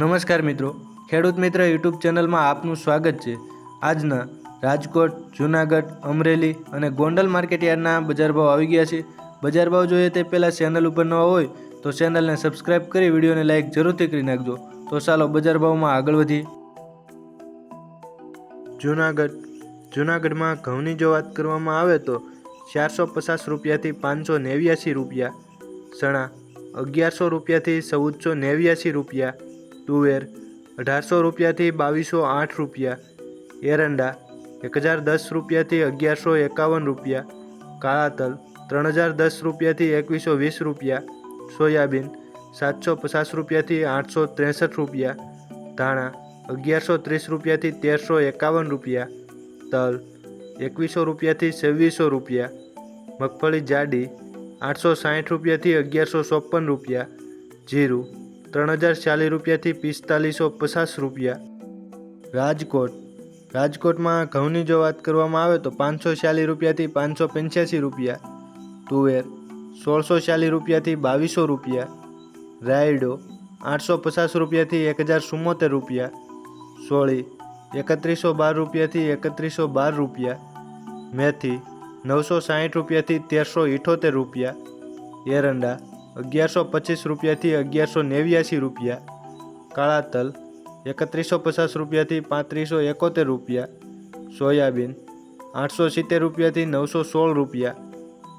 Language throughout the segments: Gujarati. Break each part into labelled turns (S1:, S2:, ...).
S1: નમસ્કાર મિત્રો, ખેડૂત મિત્ર યુટ્યુબ ચેનલમાં આપનું સ્વાગત છે। આજના રાજકોટ, જૂનાગઢ, અમરેલી અને ગોંડલ માર્કેટયાર્ડના બજાર ભાવ આવી ગયા છે। બજાર ભાવ જોઈએ તે પહેલાં ચેનલ ઉપર નવા હોય તો ચેનલને સબસ્ક્રાઇબ કરી વિડીયોને લાઇક જરૂરથી કરી નાખજો। તો ચાલો બજાર ભાવમાં આગળ વધીએ। જૂનાગઢમાં ઘઉંની જો વાત કરવામાં આવે તો 450 રૂપિયાથી 589 રૂપિયા, ચણા 1100 રૂપિયાથી 1489 રૂપિયા, તુવેર 1800 રૂપિયાથી 2208 રૂપિયા, એરંડા 1010 રૂપિયાથી 1151 રૂપિયા, કાળા તલ 3010 રૂપિયાથી 2120 રૂપિયા, સોયાબીન 750 રૂપિયાથી 863 રૂપિયા, ધાણા 1130 રૂપિયાથી 1351 રૂપિયા, તલ 2100 રૂપિયાથી 2600 રૂપિયા, મગફળી જાડી 860 રૂપિયાથી 1154 રૂપિયા, જીરું 3040 રૂપિયાથી 4550 રૂપિયા। રાજકોટમાં ઘઉંની જો વાત કરવામાં આવે તો 540 રૂપિયાથી 585 રૂપિયા, તુવેર 1640 રૂપિયાથી 2200 રૂપિયા, રાયડો 850 રૂપિયાથી 1074 રૂપિયા, સોળી 3112 રૂપિયાથી 3112 રૂપિયા, મેથી 960 રૂપિયાથી 1378 રૂપિયા, એરંડા 1125 રૂપિયાથી 1189 રૂપિયા, કાળા તલ 3150 રૂપિયાથી 3571 રૂપિયા, સોયાબીન 870 રૂપિયાથી 916 રૂપિયા,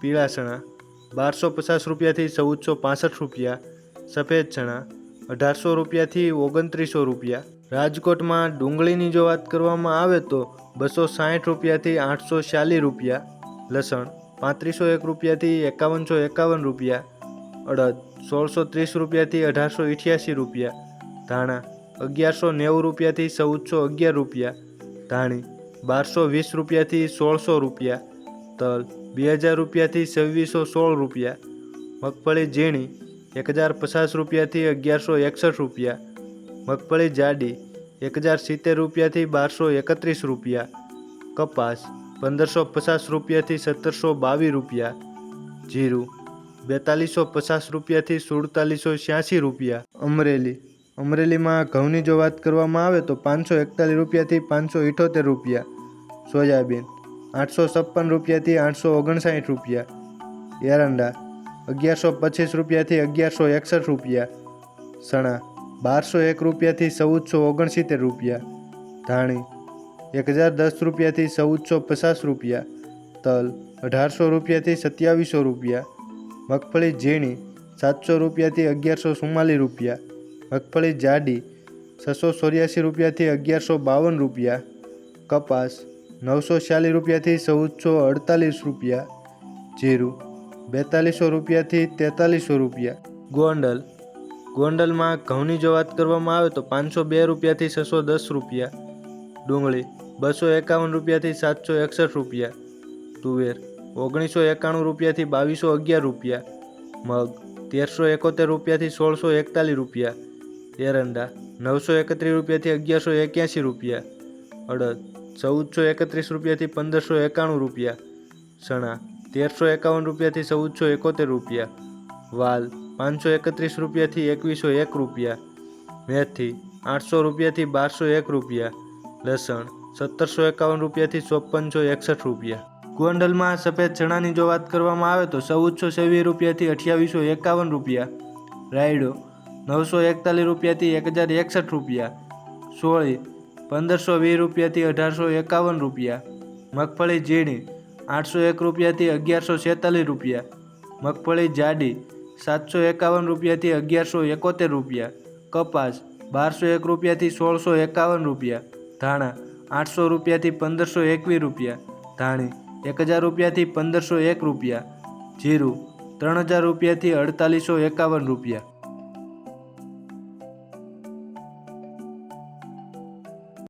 S1: પીળા ચણા 1250 રૂપિયાથી 1465 રૂપિયા, સફેદ ચણા 1800 રૂપિયાથી 2900 રૂપિયા। રાજકોટમાં ડુંગળીની જો વાત કરવામાં આવે તો 260 રૂપિયાથી 840 રૂપિયા, લસણ 3501 રૂપિયાથી 5151 રૂપિયા, અડદ 1630 રૂપિયાથી 1888 રૂપિયા, ધાણા 1190 રૂપિયાથી 1411 રૂપિયા, ધાણી 1220 રૂપિયાથી 1600 રૂપિયા, તલ 2000 રૂપિયાથી 2616 રૂપિયા, મગફળી ઝીણી 1050 રૂપિયાથી 1161 રૂપિયા, મગફળી જાડી 1070 રૂપિયાથી 1231 રૂપિયા, કપાસ 1550 રૂપિયાથી 1722 રૂપિયા, જીરું 4250 રૂપિયાથી 4786 રૂપિયા। અમરેલીમાં ઘઉંની જો વાત કરવામાં આવે તો 541 રૂપિયાથી 578 રૂપિયા, સોયાબીન 856 રૂપિયાથી 859 રૂપિયા, એરંડા 1125 રૂપિયાથી 1161 રૂપિયા, ચણા 1201 રૂપિયાથી 1469 રૂપિયા, ધાણી 1010 રૂપિયાથી 1450 રૂપિયા, તલ 1800 રૂપિયાથી 2700 રૂપિયા, મગફળી ઝીણી 700 રૂપિયાથી 1144 રૂપિયા, મગફળી જાડી 684 રૂપિયાથી 1152 રૂપિયા, કપાસ 940 રૂપિયાથી 1448 રૂપિયા, જીરું 4200 રૂપિયાથી 4300 રૂપિયા। ગોંડલમાં ઘઉંની જો વાત કરવામાં આવે તો 502 રૂપિયાથી 610 રૂપિયા, ડુંગળી 251 રૂપિયાથી 761 રૂપિયા, તુવેર 1991 રૂપિયાથી 2211 રૂપિયા, મગ 1371 રૂપિયાથી 1641 રૂપિયા, એરંડા 931 રૂપિયાથી 1181 રૂપિયા, અડદ 1431 રૂપિયાથી 1591 રૂપિયા, ચણા 1351 રૂપિયાથી 1471 રૂપિયા, વાલ 531 રૂપિયાથી 2101 રૂપિયા, મેથી 800 રૂપિયાથી 1201 રૂપિયા, લસણ 1751 રૂપિયાથી 5461 રૂપિયા। ગોંડલમાં સફેદ ચણાની જો વાત કરવામાં આવે તો 1426 રૂપિયાથી 2851 રૂપિયા, રાયડો 941 રૂપિયાથી 1061 રૂપિયા, સોળી 1520 રૂપિયાથી 1851 રૂપિયા, મગફળી ઝીણી 801 રૂપિયાથી 1146 રૂપિયા, મગફળી જાડી 751 રૂપિયાથી 1171 રૂપિયા, કપાસ 1201 રૂપિયાથી 1651 રૂપિયા, ધાણા 800 રૂપિયાથી 1521 રૂપિયા, ધાણી 1000 રૂપિયાથી 1501 રૂપિયા, જીરું 3000 રૂપિયાથી 4851 રૂપિયા।